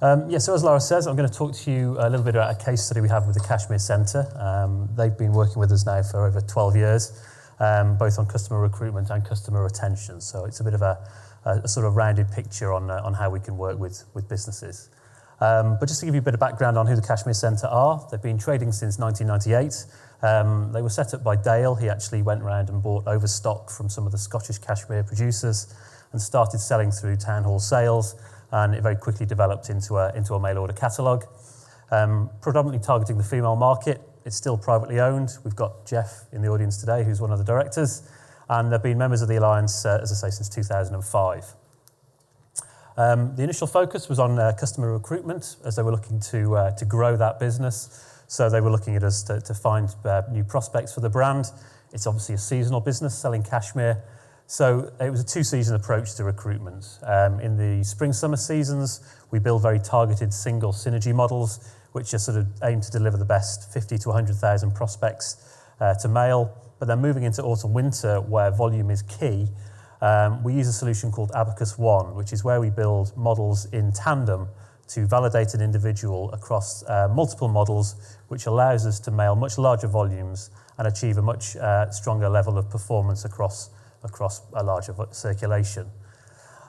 So as Laura says, I'm going to talk to you a little bit about a case study we have with the Cashmere Centre. They've been working with us now for over 12 years, both on customer recruitment and customer retention. So it's a bit of a sort of rounded picture on how we can work with businesses. But just to give you a bit of background on who the Cashmere Centre are, they've been trading since 1998. They were set up by Dale. He actually went around and bought overstock from some of the Scottish cashmere producers and started selling through town hall sales, and it very quickly developed into a mail order catalogue. Predominantly targeting the female market. It's still privately owned. We've got Jeff in the audience today, who's one of the directors, and they've been members of the Alliance, as I say, since 2005. The initial focus was on customer recruitment, as they were looking to grow that business. So they were looking at us to find new prospects for the brand. It's obviously a seasonal business, selling cashmere. So it was a two-season approach to recruitment. In the spring-summer seasons, we build very targeted single synergy models, which are sort of aimed to deliver the best 50 to 100,000 prospects to mail. But then moving into autumn-winter, where volume is key, we use a solution called Abacus One, which is where we build models in tandem to validate an individual across multiple models, which allows us to mail much larger volumes and achieve a much stronger level of performance across a larger circulation.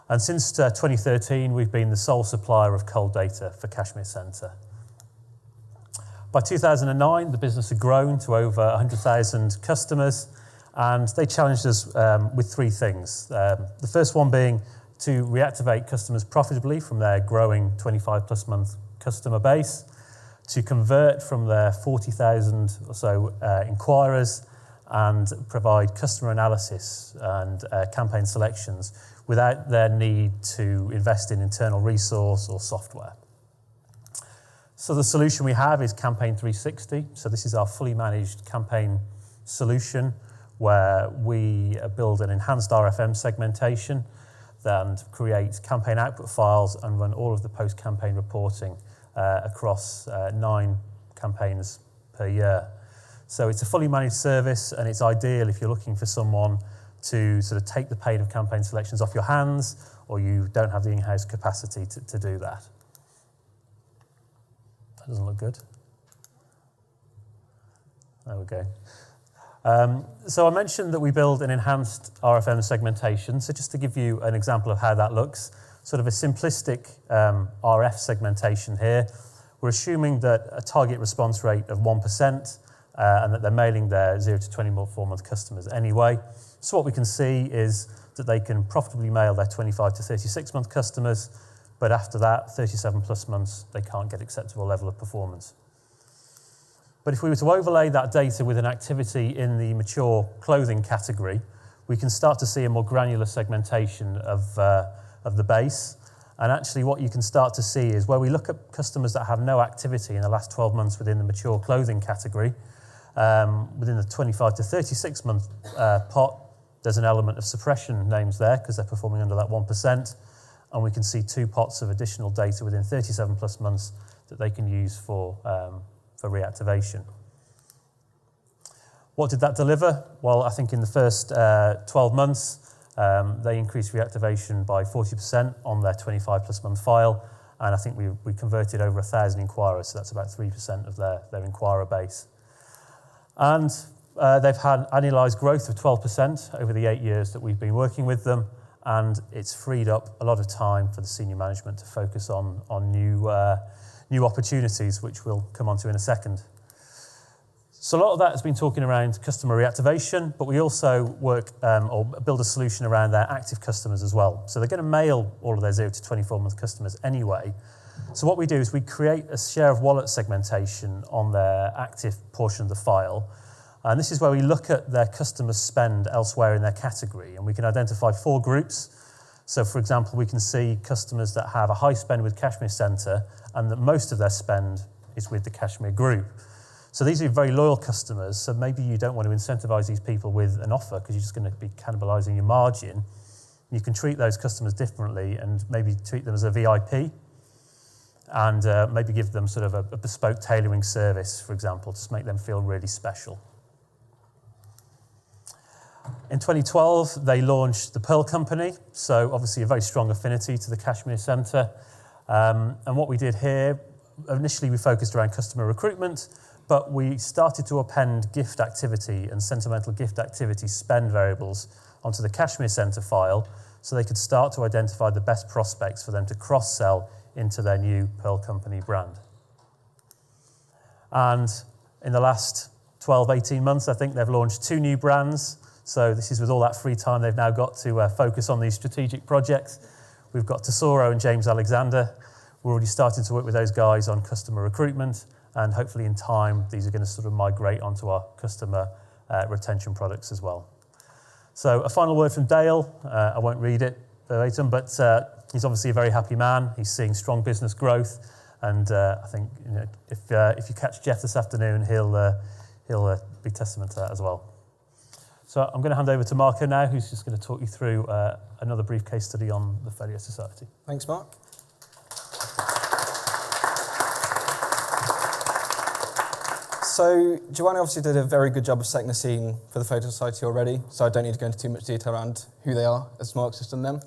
And since 2013, we've been the sole supplier of cold data for Cashmere Centre. By 2009, the business had grown to over 100,000 customers, and they challenged us with three things. The first one being to reactivate customers profitably from their growing 25-plus month customer base, to convert from their 40,000 or so inquirers, and provide customer analysis and campaign selections without their need to invest in internal resource or software. So the solution we have is Campaign 360. So this is our fully managed campaign solution where we build an enhanced RFM segmentation and create campaign output files and run all of the post-campaign reporting across 9 campaigns per year. So it's a fully managed service, and it's ideal if you're looking for someone to sort of take the pain of campaign selections off your hands, or you don't have the in-house capacity to do that. That doesn't look good. There we go. So I mentioned that we build an enhanced RFM segmentation. So just to give you an example of how that looks, sort of a simplistic RF segmentation here. We're assuming that a target response rate of 1%, and that they're mailing their 0 to 24-month customers anyway. So what we can see is that they can profitably mail their 25 to 36-month customers, but after that, 37-plus months, they can't get acceptable level of performance. But if we were to overlay that data with an activity in the mature clothing category, we can start to see a more granular segmentation of the base. And actually what you can start to see is where we look at customers that have no activity in the last 12 months within the mature clothing category, within the 25 to 36-month pot, there's an element of suppression names there because they're performing under that 1%. And we can see 2 pots of additional data within 37-plus months that they can use for reactivation. What did that deliver? Well, I think in the first 12 months, they increased reactivation by 40% on their 25-plus month file, and I think we converted over 1,000 inquirers, so that's about 3% of their inquirer base. And they've had annualised growth of 12% over the 8 years that we've been working with them, and it's freed up a lot of time for the senior management to focus on new opportunities, which we'll come on to in a second. So a lot of that has been talking around customer reactivation, but we also work or build a solution around their active customers as well. So they're going to mail all of their 0 to 24-month customers anyway. So what we do is we create a share of wallet segmentation on their active portion of the file. And this is where we look at their customer spend elsewhere in their category, and we can identify 4 groups. So, for example, we can see customers that have a high spend with Cashmere Centre and that most of their spend is with the Cashmere Group. So these are very loyal customers, so maybe you don't want to incentivise these people with an offer because you're just going to be cannibalising your margin. You can treat those customers differently and maybe treat them as a VIP and maybe give them sort of a bespoke tailoring service, for example, to make them feel really special. In 2012, they launched the Pearl Company, so obviously a very strong affinity to the Cashmere Centre. And what we did here, initially we focused around customer recruitment, but we started to append gift activity and sentimental gift activity spend variables onto the Cashmere Centre file so they could start to identify the best prospects for them to cross-sell into their new Pearl Company brand. And in the last 12, 18 months, I think they've launched 2 new brands. So this is with all that free time they've now got to focus on these strategic projects. We've got Tesoro and James Alexander. We're already starting to work with those guys on customer recruitment, and hopefully in time, these are going to sort of migrate onto our customer retention products as well. So a final word from Dale. I won't read it verbatim, but he's obviously a very happy man. He's seeing strong business growth, and I think if you catch Jeff this afternoon, he'll be testament to that as well. So I'm going to hand over to Marco now, who's just going to talk you through another brief case study on the Folio Society. Thanks, Mark. So Joanna obviously did a very good job of setting the scene for the Folio Society already, so I don't need to go into too much detail around who they are, as Mark's just done them.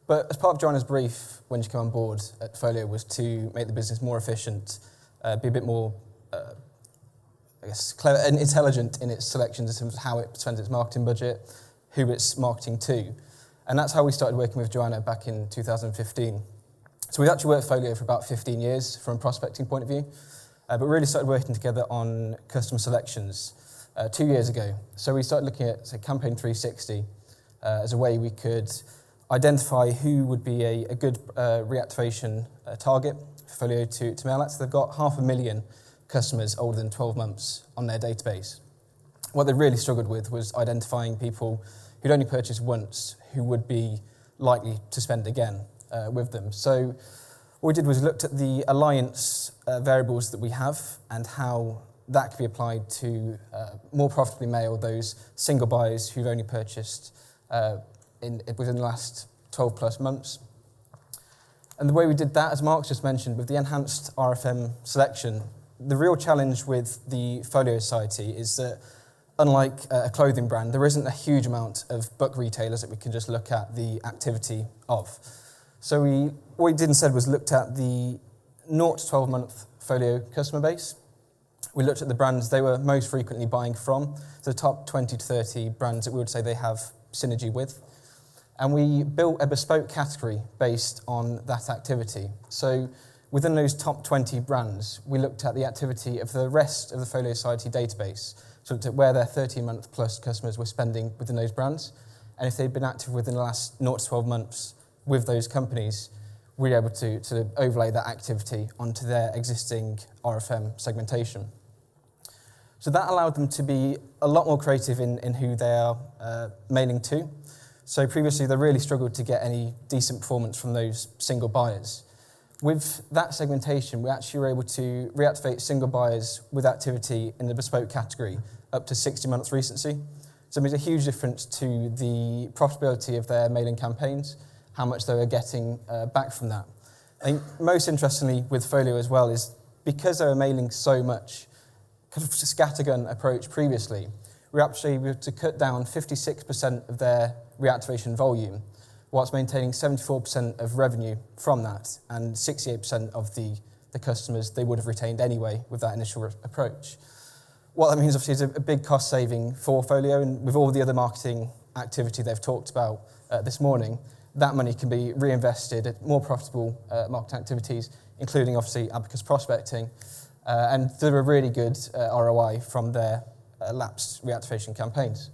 But as part of Joanna's brief when she came on board at Folio was to make the business more efficient, be a bit more clever and intelligent in its selections in terms of how it spends its marketing budget, who it's marketing to. And that's how we started working with Joanna back in 2015. So we've actually worked Folio for about 15 years from a prospecting point of view, but really started working together on customer selections 2 years ago. So we started looking at, say, Campaign 360 as a way we could identify who would be a good reactivation target for Folio to mail at. So they've got 500,000 customers older than 12 months on their database. What they really struggled with was identifying people who'd only purchased once who would be likely to spend again with them. So what we did was looked at the alliance variables that we have and how that could be applied to more profitably mail those single buyers who've only purchased within the last 12 plus months. And the way we did that, as Mark's just mentioned, with the enhanced RFM selection, the real challenge with the Folio Society is that, unlike a clothing brand, there isn't a huge amount of book retailers that we can just look at the activity of. So what we did instead was looked at the 0 to 12-month Folio customer base. We looked at the brands they were most frequently buying from, the top 20 to 30 brands that we would say they have synergy with. And we built a bespoke category based on that activity. So within those top 20 brands, we looked at the activity of the rest of the Folio Society database, so looked at where their 13-month plus customers were spending within those brands, and if they'd been active within the last 0 to 12 months with those companies, we were able to overlay that activity onto their existing RFM segmentation. So that allowed them to be a lot more creative in who they are mailing to. So previously, they really struggled to get any decent performance from those single buyers. With that segmentation, we actually were able to reactivate single buyers with activity in the bespoke category up to 60 months recency. So it made a huge difference to the profitability of their mailing campaigns, how much they were getting back from that. I think most interestingly with Folio as well is because they were mailing so much, kind of scattergun approach previously, we were actually able to cut down 56% of their reactivation volume, whilst maintaining 74% of revenue from that and 68% of the customers they would have retained anyway with that initial approach. What that means obviously is a big cost saving for Folio, and with all the other marketing activity they've talked about this morning, that money can be reinvested at more profitable marketing activities, including obviously Abacus prospecting, and there are really good ROI from their lapsed reactivation campaigns.